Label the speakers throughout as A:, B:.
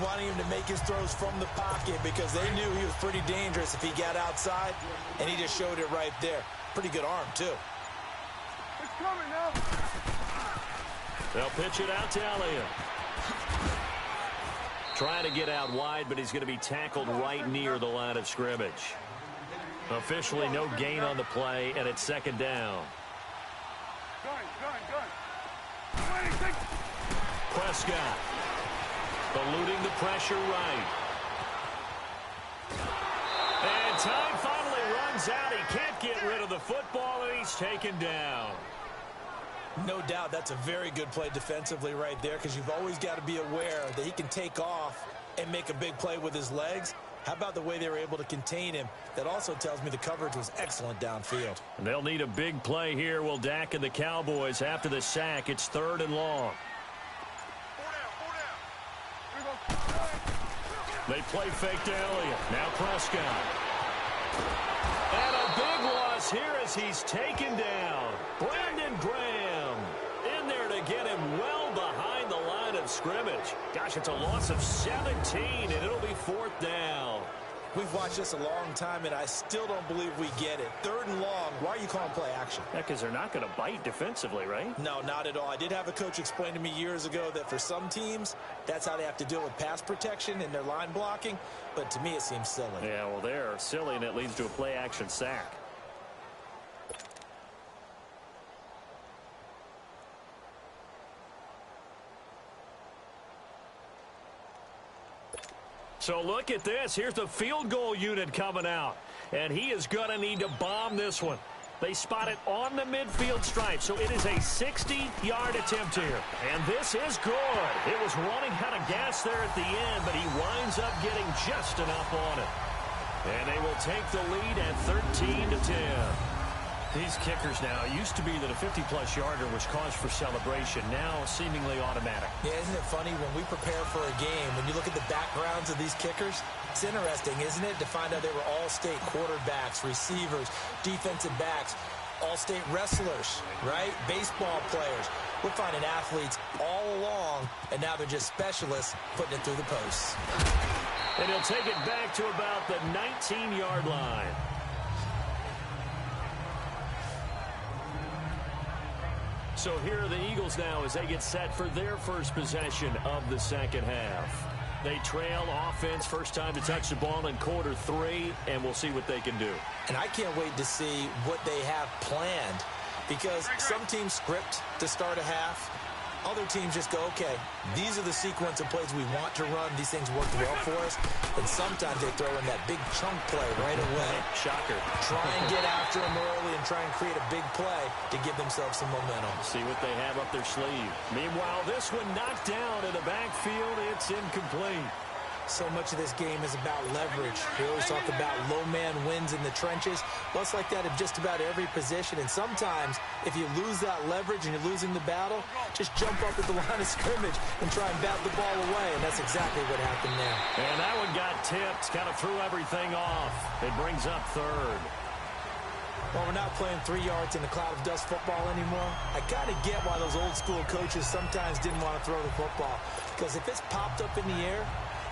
A: wanting him to make his throws from the pocket because they knew he was pretty dangerous if he got outside, and he just showed it right there. Pretty good arm, too.
B: It's coming now.
C: They'll pitch it out to Elliott. Trying to get out wide, but he's going to be tackled right near the line of scrimmage. Officially no gain on the play, and it's second down.
B: Gun.
C: Prescott eluding the pressure right. And time finally runs out. He can't get rid of the football, and he's taken down.
A: No doubt that's a very good play defensively right there because you've always got to be aware that he can take off and make a big play with his legs. How about the way they were able to contain him? That also tells me the coverage was excellent downfield.
C: And they'll need a big play here. Will Dak and the Cowboys after the sack. It's 3rd and long. They play fake to Elliott. Now Prescott. And a big loss here as he's taken down. Brandon Graham in there to get him well behind the line of scrimmage. Gosh, it's a loss of 17, and it'll be 4th down.
A: We've watched this a long time, and I still don't believe we get it. 3rd and long. Why are you calling play action?
C: Yeah, because they're not going to bite defensively, right?
A: No, not at all. I did have a coach explain to me years ago that for some teams, that's how they have to deal with pass protection and their line blocking. But to me, it seems silly.
C: Yeah, well, they're silly, and it leads to a play action sack. So look at this. Here's the field goal unit coming out. And he is going to need to bomb this one. They spot it on the midfield stripe. So it is a 60-yard attempt here. And this is good. It was running out of gas there at the end, but he winds up getting just enough on it. And they will take the lead at 13-10. These kickers now, it used to be that a 50-plus yarder was cause for celebration. Now seemingly automatic.
A: Yeah, isn't it funny when we prepare for a game, when you look at the backgrounds of these kickers, it's interesting, isn't it, to find out they were all-state quarterbacks, receivers, defensive backs, all-state wrestlers, right? Baseball players. We're finding athletes all along, and now they're just specialists putting it through the posts.
C: And he'll take it back to about the 19-yard line. So here are the Eagles now as they get set for their first possession of the second half. They trail offense, first time to touch the ball in quarter 3, and we'll see what they can do.
A: And I can't wait to see what they have planned because some teams script to start a half. Other teams just go, okay, these are the sequence of plays we want to run. These things work well for us. And sometimes they throw in that big chunk play right away.
C: Shocker.
A: Try and get after them early and try and create a big play to give themselves some momentum.
C: See what they have up their sleeve. Meanwhile, this one knocked down in the backfield. It's incomplete.
A: So much of this game is about leverage. We always talk about low man wins in the trenches. Well, it's like that in just about every position. And sometimes, if you lose that leverage and you're losing the battle, just jump up at the line of scrimmage and try and bat the ball away. And that's exactly what happened there.
C: And that one got tipped. Kind of threw everything off. It brings up 3rd.
A: Well, we're not playing 3 yards in a cloud of dust football anymore. I kind of get why those old school coaches sometimes didn't want to throw the football. Because if it's popped up in the air,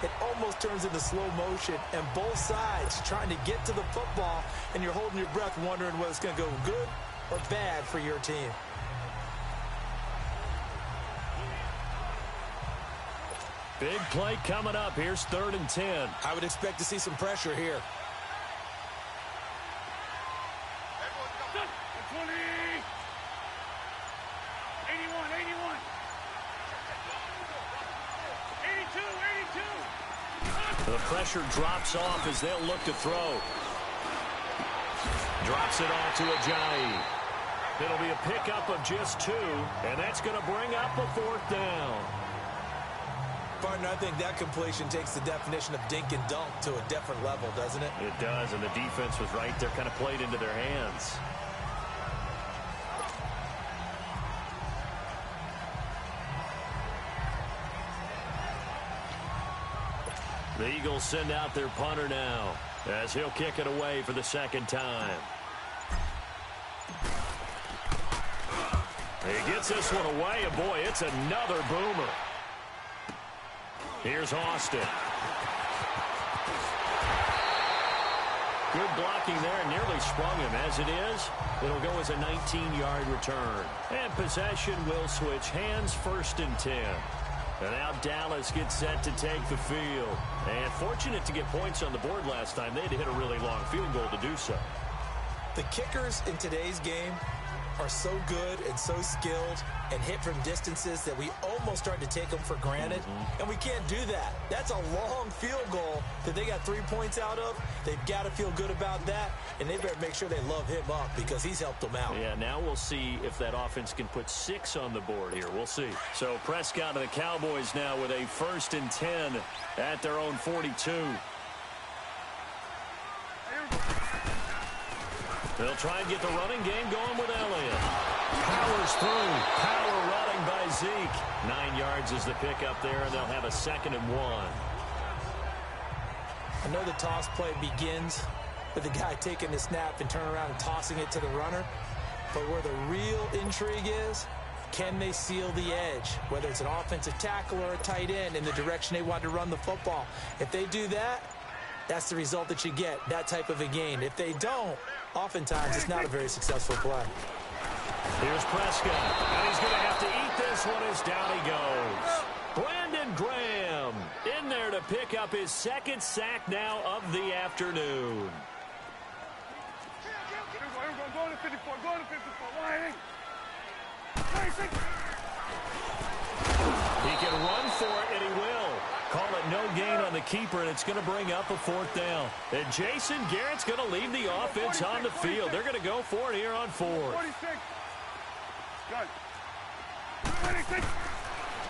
A: it almost turns into slow motion, and both sides trying to get to the football, and you're holding your breath wondering whether it's going to go good or bad for your team.
C: Big play coming up. Here's 3rd and 10.
A: I would expect to see some pressure here.
B: 20. 81. 82.
C: The pressure drops off as they'll look to throw. Drops it off to Ajayi. It'll be a pickup of just 2, and that's going to bring up a 4th down.
A: Partner, I think that completion takes the definition of dink and dunk to a different level, doesn't it?
C: It does, and the defense was right there, kind of played into their hands. The Eagles send out their punter now as he'll kick it away for the 2nd time. He gets this one away, and boy, it's another boomer. Here's Austin. Good blocking there, nearly sprung him. As it is, it'll go as a 19-yard return. And possession will switch hands, 1st and 10. And now Dallas gets set to take the field. And fortunate to get points on the board last time. They had to hit a really long field goal to do so.
A: The kickers in today's game are so good and so skilled and hit from distances that we almost start to take them for granted. And we can't do that. That's a long field goal that they got 3 points out of. They've got to feel good about that, and they better make sure they love him up because he's helped them out.
C: Yeah, now we'll see if that offense can put 6 on the board here. We'll see. So Prescott and the Cowboys now with a 1st and 10 at their own 42. They'll try and get the running game going with Elliott. Powers through. Power running by Zeke. 9 yards is the pickup there, and they'll have a 2nd and 1.
A: I know the toss play begins with the guy taking the snap and turning around and tossing it to the runner. But where the real intrigue is, can they seal the edge? Whether it's an offensive tackle or a tight end in the direction they want to run the football. If they do that, that's the result that you get, that type of a gain. If they don't, oftentimes it's not a very successful play.
C: Here's Prescott, and he's going to have to eat this one as down he goes. Brandon Graham in there to pick up his 2nd sack now of the afternoon.
B: Go to 54. Go to 54. Why?
C: He can run for it, and he will. Call it no gain on the keeper, and it's going to bring up a 4th down. And Jason Garrett's going to leave the offense on the field. They're going to go for it here on 4th.
B: 46. Good. 26.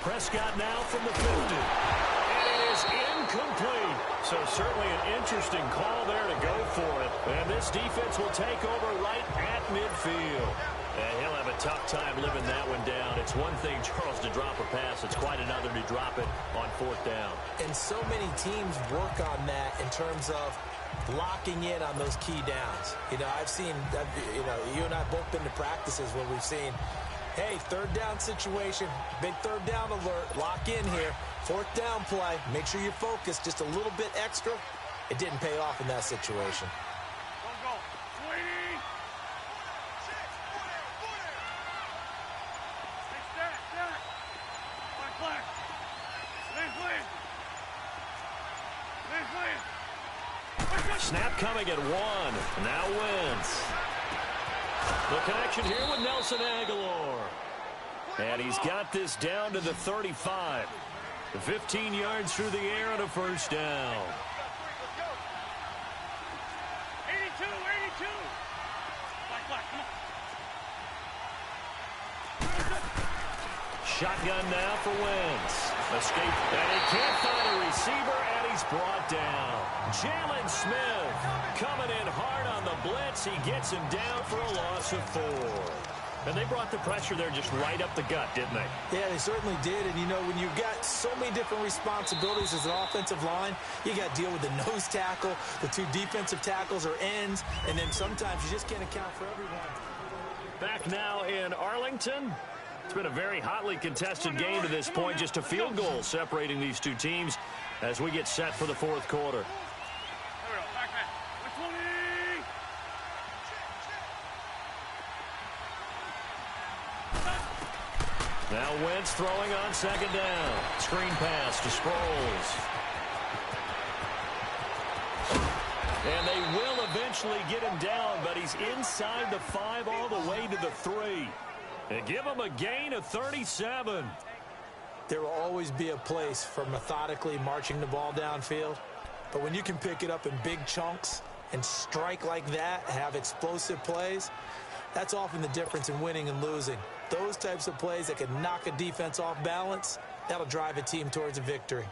C: Prescott now from the 50. And it is incomplete. So certainly an interesting call there to go for it. And this defense will take over right at midfield. And he'll have a tough time living that one down. It's one thing, Charles, to drop a pass. It's quite another to drop it on 4th down.
A: And so many teams work on that in terms of locking in on those key downs. You know, I've seen, you and I both been to practices where we've seen, hey, 3rd down situation, big 3rd down alert, lock in here, 4th down play, make sure you're focused just a little bit extra. It didn't pay off in that situation.
B: Don't go. 20.
C: Snap coming at 1. Now Wentz. The connection here with Nelson Aguilar. And he's got this down to the 35. 15 yards through the air and a 1st down.
B: 82, 82. Black, come on.
C: Shotgun now for Wentz. Escape, and he can't find a receiver, and he's brought down. Jalen Smith coming in hard on the blitz. He gets him down for a loss of 4. And they brought the pressure there just right up the gut, didn't they?
A: Yeah, they certainly did. And, you know, when you've got so many different responsibilities as an offensive line, you got to deal with the nose tackle, the 2 defensive tackles or ends, and then sometimes you just can't account for everyone.
C: Back now in Arlington. It's been a very hotly contested game to this point. Just a field goal separating these 2 teams as we get set for the 4th quarter. Now Wentz throwing on 2nd down. Screen pass to Sproles. And they will eventually get him down, but he's inside the 5 all the way to the 3. And give him a gain of 37.
A: There will always be a place for methodically marching the ball downfield. But when you can pick it up in big chunks and strike like that, have explosive plays, that's often the difference in winning and losing. Those types of plays that can knock a defense off balance, that'll drive a team towards a victory.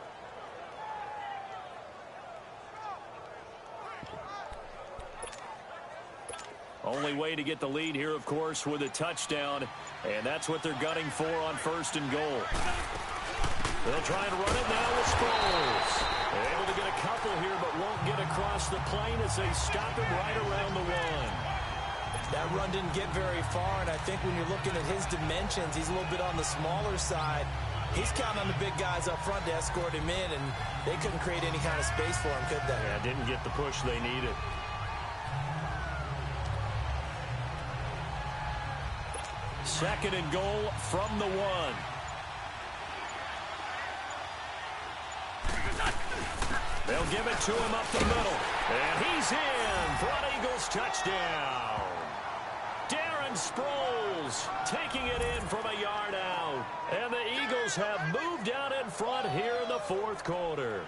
C: Only way to get the lead here, of course, with a touchdown. And that's what they're gunning for on 1st and goal. They'll try and run it now with Sproles. They're able to get a couple here, but won't get across the plane as they stop him right around the 1.
A: That run didn't get very far, and I think when you're looking at his dimensions, he's a little bit on the smaller side. He's counting on the big guys up front to escort him in, and they couldn't create any kind of space for him, could they?
C: Yeah, didn't get the push they needed. Second and goal from the 1. They'll give it to him up the middle. And he's in for an Eagles touchdown. Darren Sproles taking it in from a yard out. And the Eagles have moved out in front here in the fourth quarter.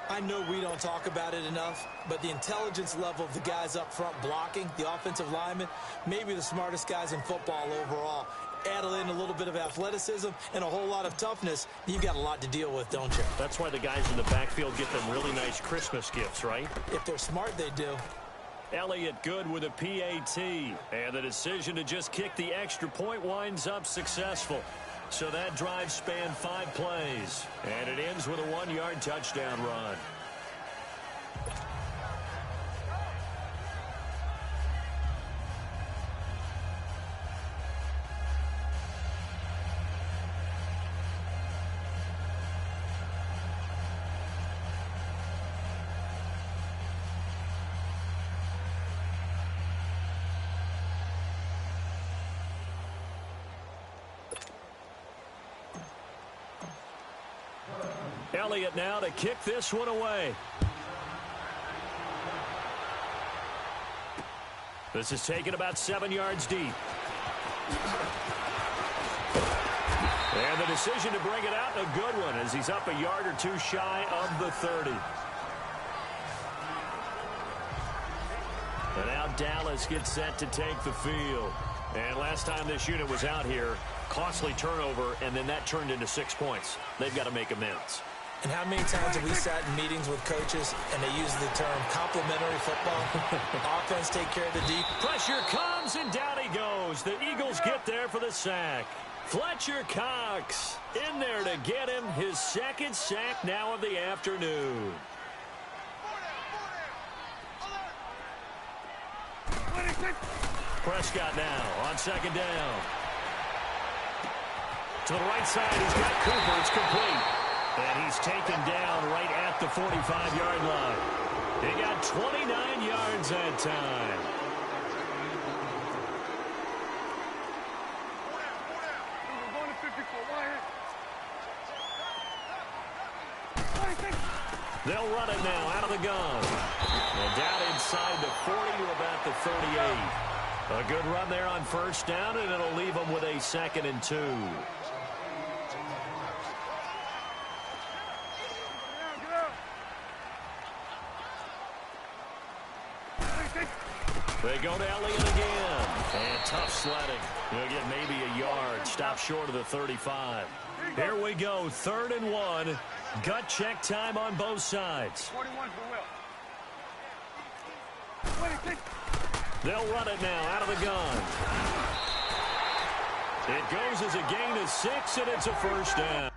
A: I know we don't talk about it enough, but the intelligence level of the guys up front blocking, the offensive linemen, maybe the smartest guys in football overall. Add in a little bit of athleticism and a whole lot of toughness, you've got a lot to deal with, don't you?
C: That's why the guys in the backfield get them really nice Christmas gifts, right?
A: If they're smart, they do.
C: Elliott good with a PAT. And the decision to just kick the extra point winds up successful. So that drive spanned 5 plays. And it ends with a 1-yard touchdown run. Elliott now to kick this one away. This is taken about 7 yards deep. And the decision to bring it out, a good one, as he's up a yard or two shy of the 30. And now Dallas gets set to take the field. And last time this unit was out here, costly turnover, and then that turned into 6 points. They've got to make amends.
A: And how many times have we sat in meetings with coaches and they use the term complementary football? Offense take care of the deep.
C: Pressure comes, and down he goes. The Eagles get there for the sack. Fletcher Cox in there to get him his second sack now of the afternoon. Prescott now on second down. To the right side, he's got Cooper. It's complete. And he's taken down right at the 45-yard line. He got 29 yards that time. They'll run it now out of the gun. And down inside the 40 to about the 38. A good run there on first down, and it'll leave them with a 2nd and 2. They go to Elliott again. And tough sledding. He'll get maybe a yard. Stop short of the 35. Here we go. 3rd and 1. Gut check time on both sides.
B: 41 for Will.
C: They'll run it now out of the gun. It goes as a gain of 6, and it's a first down.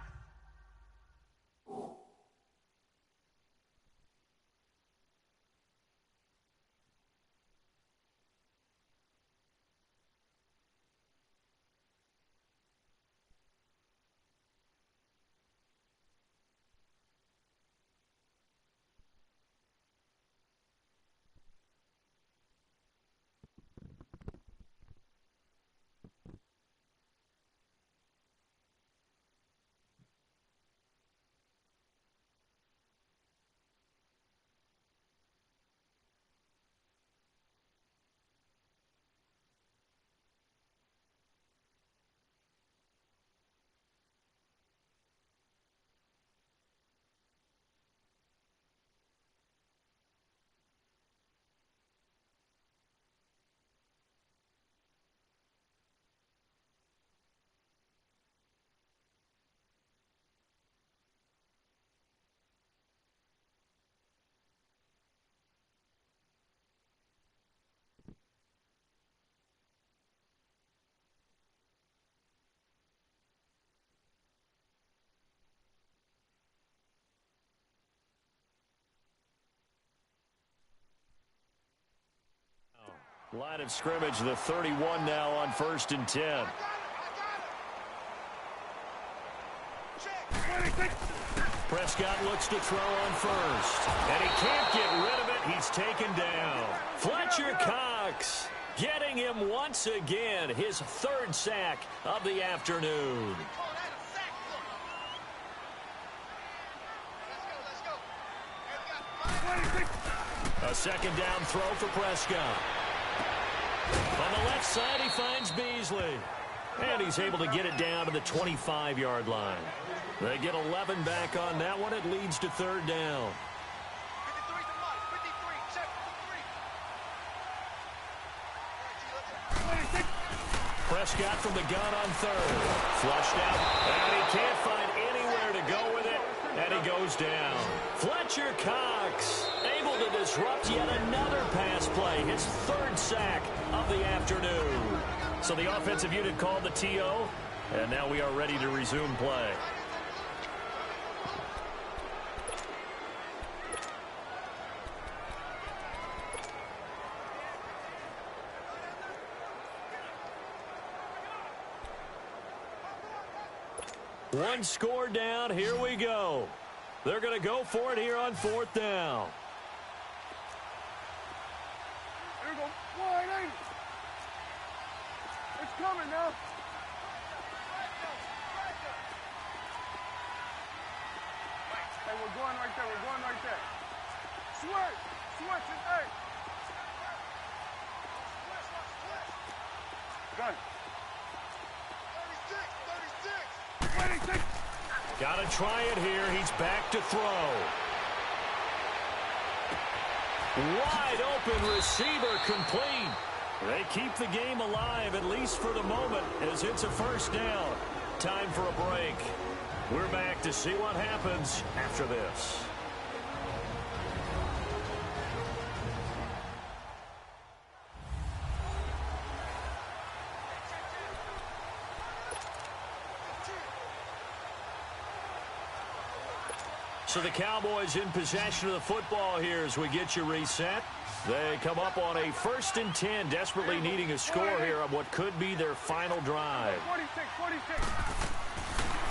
C: Line of scrimmage, the 31 now on 1st and 10. Prescott looks to throw on first. And he can't get rid of it. He's taken down. Fletcher Cox getting him once again. His third sack of the afternoon. A second down throw for Prescott. On the left side, he finds Beasley. And he's able to get it down to the 25-yard line. They get 11 back on that one. It leads to third down. Prescott from the gun on third. Flushed out. And he can't find anywhere to go with it. And he goes down. Fletcher Cox able to disrupt yet another pass play. His third sack of the afternoon. So the offensive unit called the TO. And now we are ready to resume play. One score down. Here we go. They're going to go for it here on fourth down.
B: Here we go. Wide eight. It's coming now. Hey, we're going right there. We're going right there. Switch. Switch it. Hey. Gun. 36.
C: Got to try it here. He's back to throw. Wide open receiver complete. They keep the game alive, at least for the moment, as it's a first down. Time for a break. We're back to see what happens after this. So the Cowboys in possession of the football here as we get you reset. They come up on a 1st and 10, desperately needing a score here on what could be their final drive.
B: 46.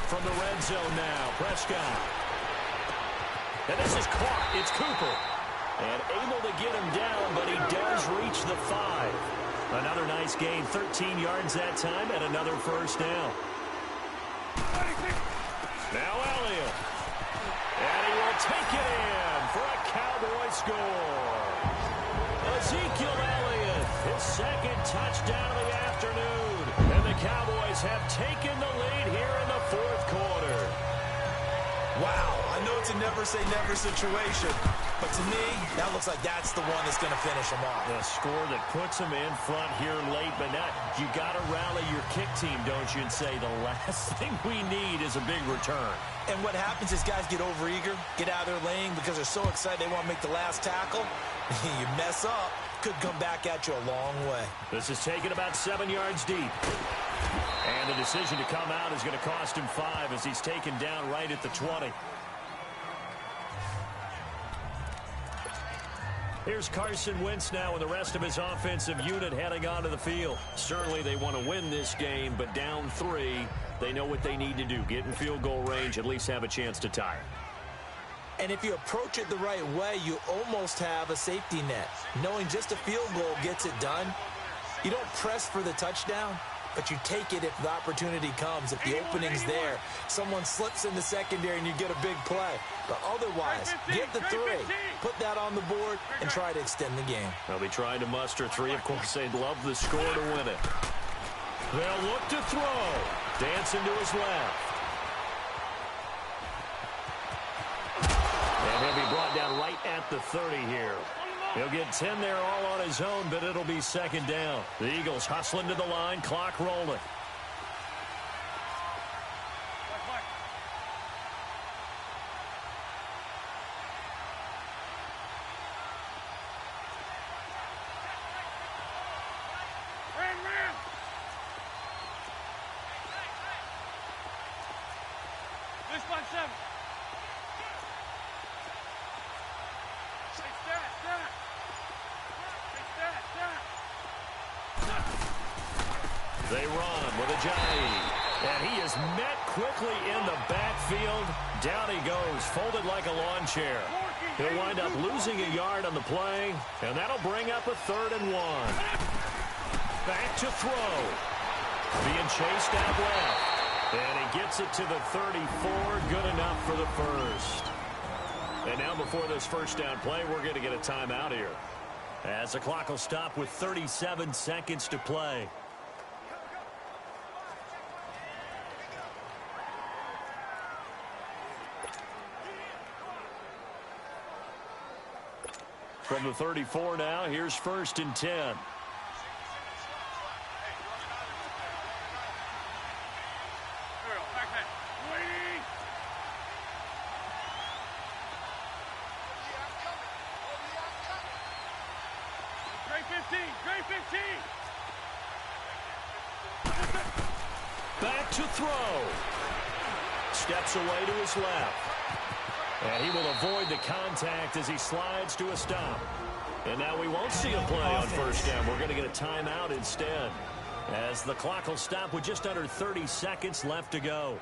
C: From the red zone now, Prescott. And this is caught. It's Cooper. And able to get him down, but he does reach the 5. Another nice gain, 13 yards that time, and another first down. Now Elliott. And he will take it in for a Cowboy score. Ezekiel Elliott, his second touchdown of the afternoon. And the Cowboys have taken the lead here in the fourth quarter.
A: Wow, I know it's a never-say-never situation, but to me, that looks like that's the one that's going to finish them off.
C: The score that puts them in front here late, but not. You got to rally your kick team, don't you, and say the last thing we need is a big return.
A: And what happens is guys get overeager, get out of their lane because they're so excited they want to make the last tackle. You mess up, could come back at you a long way.
C: This is taken about 7 yards deep. And the decision to come out is going to cost him 5 as he's taken down right at the 20. Here's Carson Wentz now with the rest of his offensive unit heading onto the field. Certainly they want to win this game, but down 3, they know what they need to do. Get in field goal range, at least have a chance to tie it.
A: And if you approach it the right way, you almost have a safety net. Knowing just a field goal gets it done. You don't press for the touchdown, but you take it if the opportunity comes. If the opening's there, someone slips in the secondary and you get a big play. But otherwise, get the 3, put that on the board, and try to extend the game.
C: They'll be trying to muster 3. Of course, they'd love the score to win it. They'll look to throw. Dancing to his left. And he'll be brought down right at the 30 here. He'll get 10 there all on his own, but it'll be second down. The Eagles hustling to the line, clock rolling.
B: This one, 7.
C: They run with Ajayi. And he is met quickly in the backfield. Down he goes, folded like a lawn chair. He'll wind up losing a yard on the play, and that'll bring up a 3rd and 1. Back to throw. Being chased out left. And he gets it to the 34. Good enough for the first. And now before this first down play, we're going to get a timeout here, as the clock will stop with 37 seconds to play. From the 34 now, here's 1st and 10. Back to throw. Steps away to his left. And he will avoid the contact as he slides to a stop. And now we won't see a play on 1st down. We're going to get a timeout instead, as the clock will stop with just under 30 seconds left to go.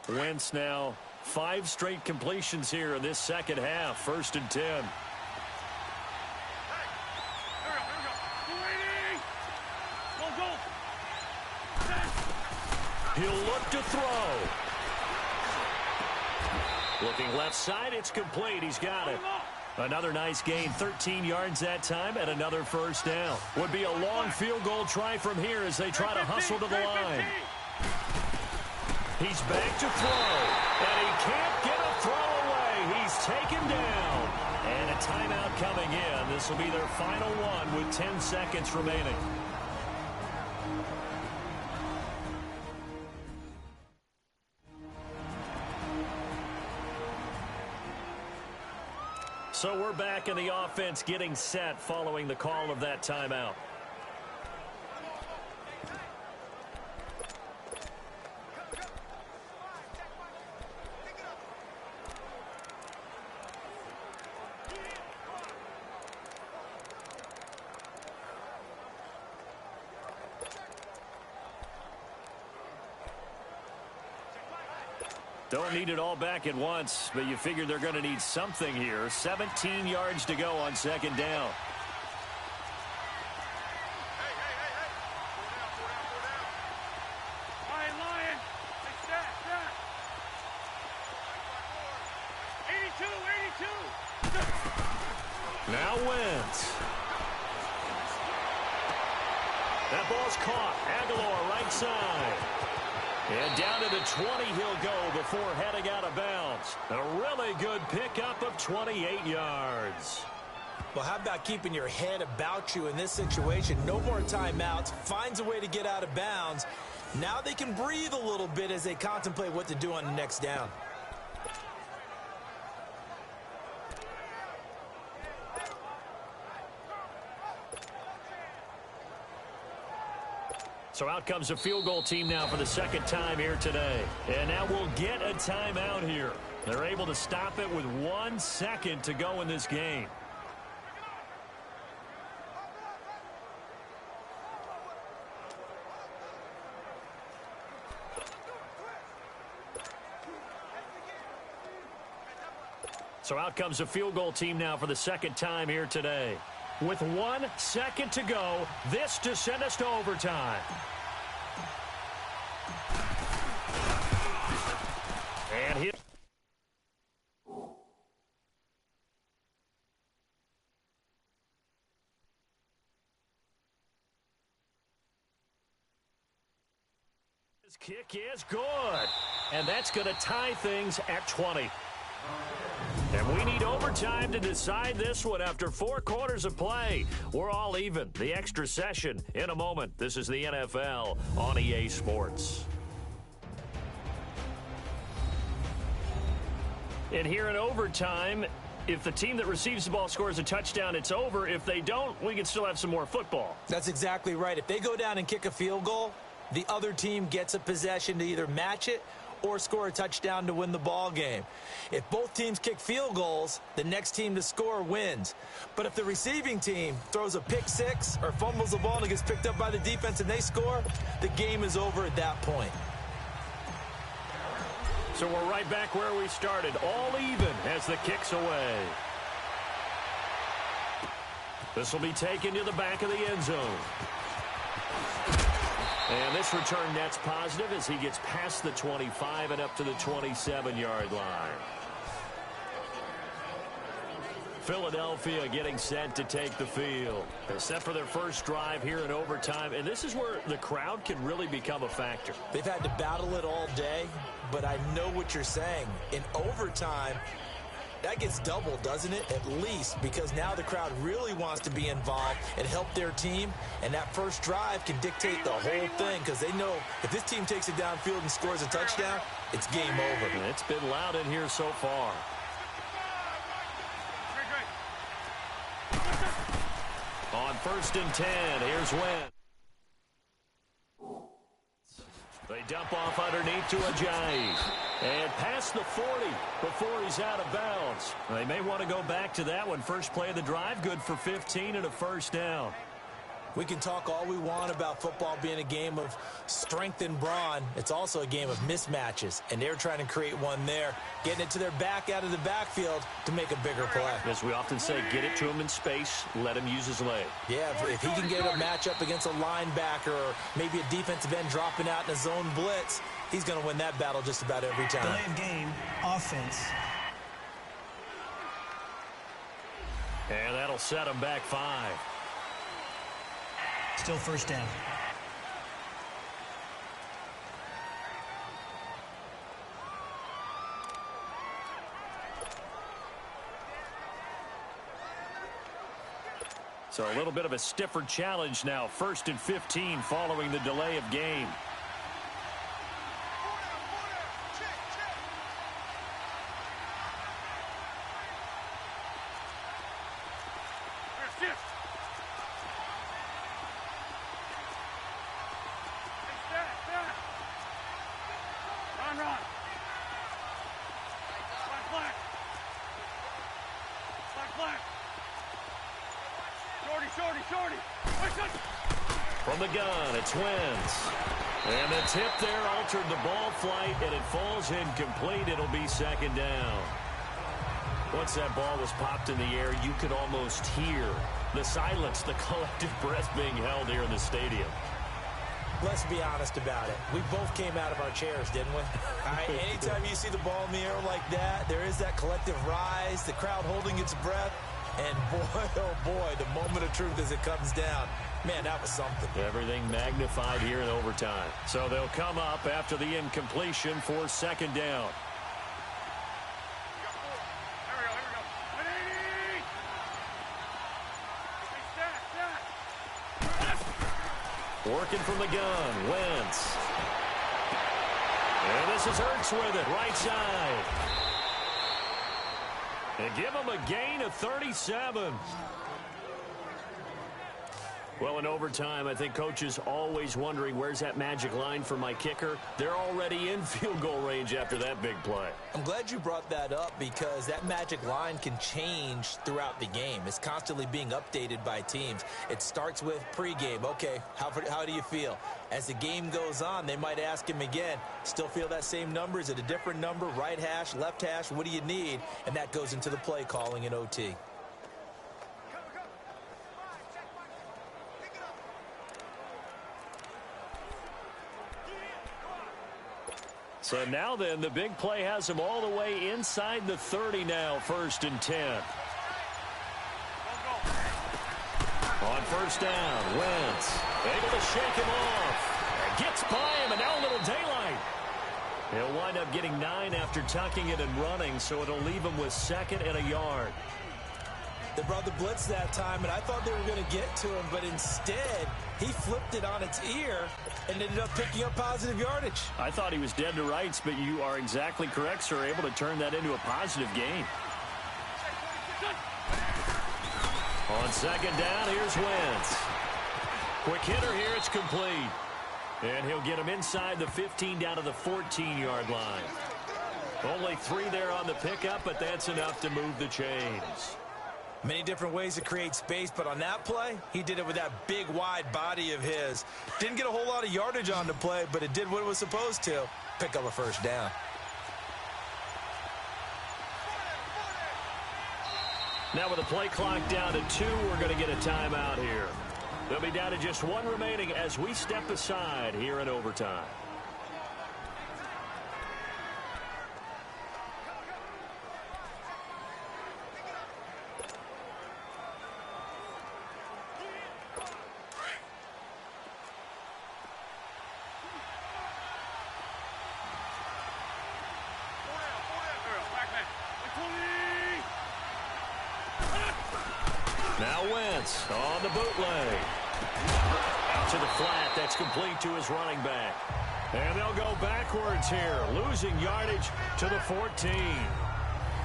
C: Wentz now 5 straight completions here in this second half. 1st and 10. He'll look to throw. Looking left side, it's complete. He's got it. Another nice gain, 13 yards that time, and another 1st down. Would be a long field goal try from here as they try to hustle to the line. He's back to throw, and he can't get a throw away. He's taken down. And a timeout coming in. This will be their final one with 10 seconds remaining. So we're back in the offense getting set following the call of that timeout. Don't need it all back at once, but you figure they're going to need something here. 17 yards to go on 2nd down.
B: Lion. 82.
C: Now Wentz. That ball's caught. Aguilar right side. And down to the 20 he'll go before heading out of bounds. A really good pickup of 28 yards.
A: Well, how about keeping your head about you in this situation? No more timeouts. Finds a way to get out of bounds. Now they can breathe a little bit as they contemplate what to do on the next down.
C: So out comes a field goal team now for the 2nd time here today. And now we'll get a timeout here. They're able to stop it with 1 second to go in this game. So out comes a field goal team now for the 2nd time here today. With 1 second to go, this to send us to overtime. And hit. This kick is good. And that's going to tie things at 20. And we need overtime to decide this one after 4 quarters of play. We're all even. The extra session in a moment. This is the NFL on EA Sports. And here in overtime, if the team that receives the ball scores a touchdown, it's over. If they don't, we can still have some more football.
A: That's exactly right. If they go down and kick a field goal, the other team gets a possession to either match it or score a touchdown to win the ball game. If both teams kick field goals, the next team to score wins. But if the receiving team throws a pick six or fumbles the ball and it gets picked up by the defense and they score, the game is over at that point.
C: So we're right back where we started, all even as the kick's away. This will be taken to the back of the end zone. And this return net's positive as he gets past the 25 and up to the 27-yard line. Philadelphia getting set to take the field. They're set for their first drive here in overtime, and this is where the crowd can really become a factor.
A: They've had to battle it all day, but I know what you're saying. In overtime, that gets doubled, doesn't it? At least, because now the crowd really wants to be involved and help their team, and that first drive can dictate the whole thing because they know if this team takes it downfield and scores a touchdown, it's game over.
C: And it's been loud in here so far. On 1st and 10, here's Wentz. They dump off underneath to Ajayi. And past the 40 before he's out of bounds. They may want to go back to that one. First play of the drive, good for 15 and a first down.
A: We can talk all we want about football being a game of strength and brawn. It's also a game of mismatches, and they're trying to create one there, getting it to their back out of the backfield to make a bigger play.
C: As we often say, get it to him in space, let him use his leg.
A: Yeah, if he can get a matchup against a linebacker or maybe a defensive end dropping out in a zone blitz, he's going to win that battle just about every time.
D: Delay of game, offense.
C: And that'll set him back 5.
D: Still first down.
C: So a little bit of a stiffer challenge now. 1st and 15 following the delay of game. From the gun, it's Wentz. And the tip there altered the ball flight, and it falls incomplete. It'll be 2nd down. Once that ball was popped in the air, you could almost hear the silence, the collective breath being held here in the stadium.
A: Let's be honest about it. We both came out of our chairs, didn't we? All right, anytime you see the ball in the air like that, there is that collective rise, the crowd holding its breath. And boy, oh boy, the moment of truth as it comes down. Man, that was something. Everything magnified here in overtime. So they'll come up after the incompletion for 2nd down. Working from the gun, Wentz. And this is Hurts with it, right side. And give him a gain of 37. Well, in overtime, I think coaches always wondering, where's that magic line for my kicker? They're already in field goal range after that big play. I'm glad you brought that up because that magic line can change throughout the game. It's constantly being updated by teams. It starts with pregame. Okay, how do you feel? As the game goes on, they might ask him again, still feel that same number? Is it a different number? Right hash, left hash? What do you need? And that goes into the play calling in OT. So now then, the big play has him all the way inside the 30 now, 1st and 10. On 1st down, Wentz able to shake him off. And gets by him, and now a little daylight.
C: He'll wind up getting 9 after tucking it and running, so it'll leave him with 2nd and a yard.
A: They brought the blitz that time, and I thought they were going to get to him, but instead, he flipped it on its ear and ended up picking up positive yardage.
C: I thought he was dead to rights, but you are exactly correct, sir. Able to turn that into a positive gain. On 2nd down, here's Wentz. Quick hitter here, it's complete. And he'll get him inside the 15 down to the 14-yard line. Only 3 there on the pickup, but that's enough to move the chains.
A: Many different ways to create space, but on that play, he did it with that big, wide body of his. Didn't get a whole lot of yardage on the play, but it did what it was supposed to. Pick up a first down.
C: Now with the play clock down to 2, we're going to get a timeout here. They'll be down to just 1 remaining as we step aside here in overtime. Now Wentz on the bootleg. Out to the flat. That's complete to his running back. And they'll go backwards here, losing yardage to the 14.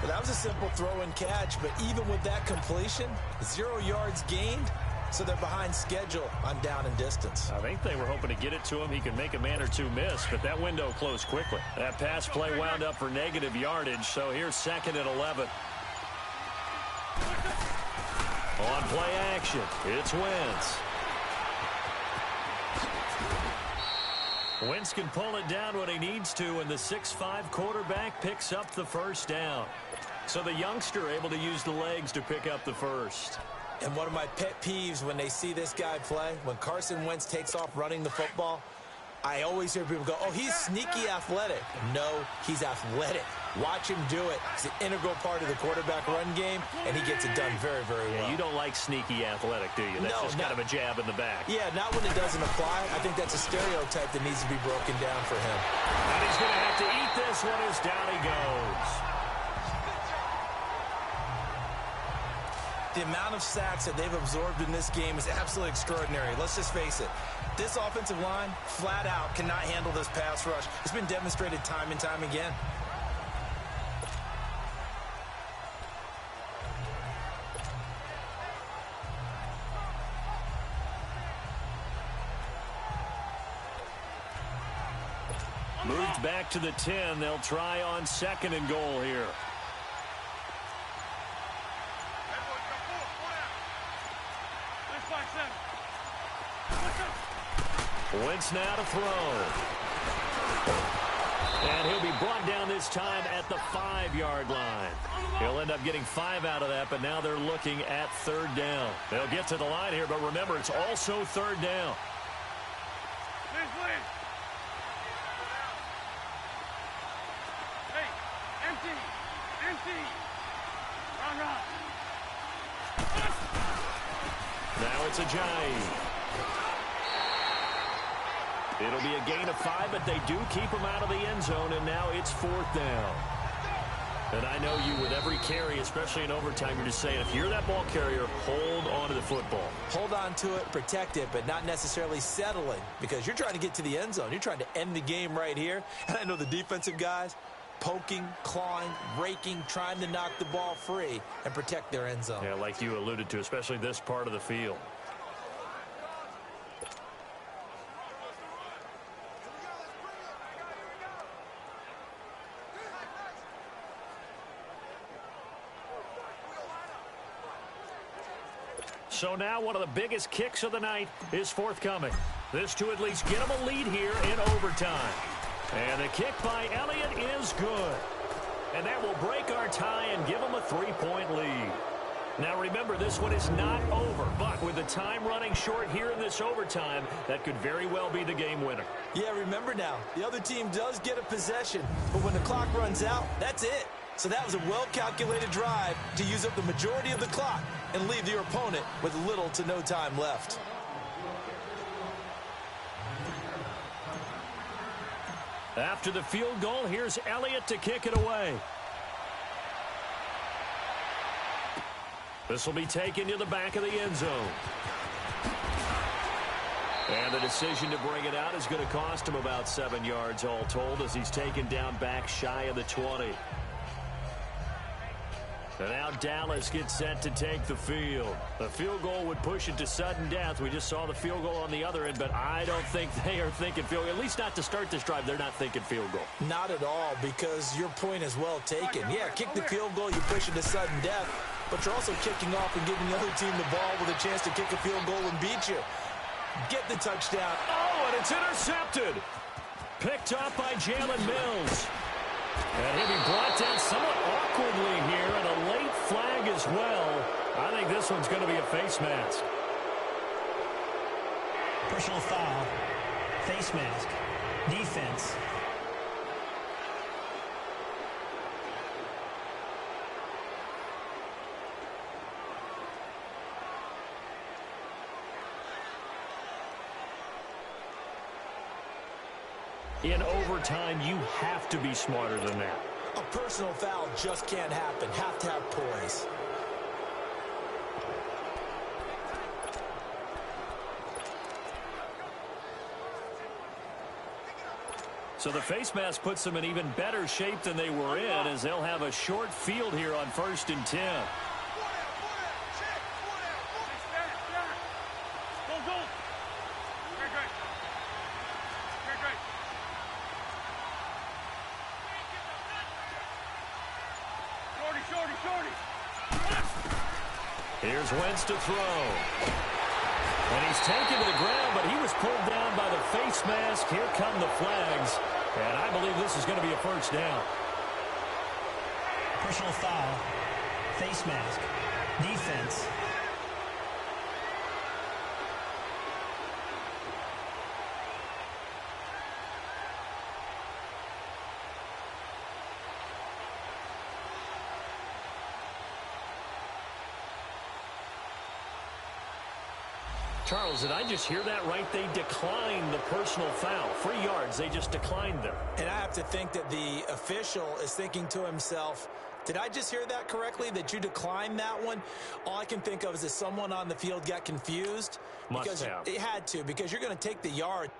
A: Well, that was a simple throw and catch, but even with that completion, 0 yards gained, so they're behind schedule on down and distance.
C: I think they were hoping to get it to him. He could make a man or 2 miss, but that window closed quickly. That pass play wound up for negative yardage, so here's 2nd and 11. On play action, it's Wentz. Wentz can pull it down when he needs to, and the 6'5" quarterback picks up the first down. So the youngster able to use the legs to pick up the first.
A: And one of my pet peeves when they see this guy play, when Carson Wentz takes off running the football, I always hear people go, oh, he's sneaky athletic. No, he's athletic. Watch him do it. It's an integral part of the quarterback run game, and he gets it done very, very well.
C: Yeah, you don't like sneaky athletic, do you? That's just kind of a jab in the back.
A: Yeah, not when it doesn't apply. I think that's a stereotype that needs to be broken down for him.
C: And he's going to have to eat this one as down he goes.
A: The amount of sacks that they've absorbed in this game is absolutely extraordinary. Let's just face it. This offensive line, flat out, cannot handle this pass rush. It's been demonstrated time and time again.
C: Moved back to the 10. They'll try on 2nd and goal here. Wentz now to throw. And he'll be brought down this time at the 5-yard line. He'll end up getting 5 out of that, but now they're looking at 3rd down. They'll get to the line here, but remember, it's also 3rd down. Now it's Ajayi. It'll be a gain of 5, but they do keep him out of the end zone, and now it's 4th down. And I know you, with every carry, especially in overtime, you're just saying, if you're that ball carrier, hold on to the football.
A: Hold on to it, protect it, but not necessarily settling, because you're trying to get to the end zone. You're trying to end the game right here. And I know the defensive guys, poking, clawing, raking, trying to knock the ball free and protect their end zone.
C: Yeah, like you alluded to, especially this part of the field. So now one of the biggest kicks of the night is forthcoming. This to at least get them a lead here in overtime. And the kick by Elliott is good. And that will break our tie and give them a 3-point lead. Now remember, this one is not over, but with the time running short here in this overtime, that could very well be the game winner.
A: Yeah, remember now, the other team does get a possession, but when the clock runs out, that's it. So that was a well-calculated drive to use up the majority of the clock and leave your opponent with little to no time left.
C: After the field goal, here's Elliott to kick it away. This will be taken to the back of the end zone. And the decision to bring it out is going to cost him about 7 yards all told as he's taken down back shy of the 20. And now Dallas gets set to take the field. The field goal would push it to sudden death. We just saw the field goal on the other end, but I don't think they are thinking field goal. At least not to start this drive. They're not thinking field goal.
A: Not at all, because your point is well taken. Yeah, kick the field goal, you push it to sudden death, but you're also kicking off and giving the other team the ball with a chance to kick a field goal and beat you. Get the touchdown.
C: Oh, and it's intercepted. Picked up by Jalen Mills. And he'll be brought down somewhat awkwardly here, and a late flag as well. I think this one's going to be a face mask.
D: Personal foul. Face mask. Defense.
C: In overtime, you have to be smarter than that.
A: A personal foul just can't happen. Have to have poise.
C: So the face mask puts them in even better shape than they were in, as they'll have a short field here on 1st and 10. Here's Wentz to throw. And he's taken to the ground, but he was pulled down by the face mask. Here come the flags. And I believe this is going to be a first down.
D: Personal foul. Face mask. Defense.
C: Charles, did I just hear that right? They declined the personal foul. 3 yards, they just declined them.
A: And I have to think that the official is thinking to himself, did I just hear that correctly, that you declined that one? All I can think of is that someone on the field got confused.
C: Must have.
A: It had to, because you're going to take the yard.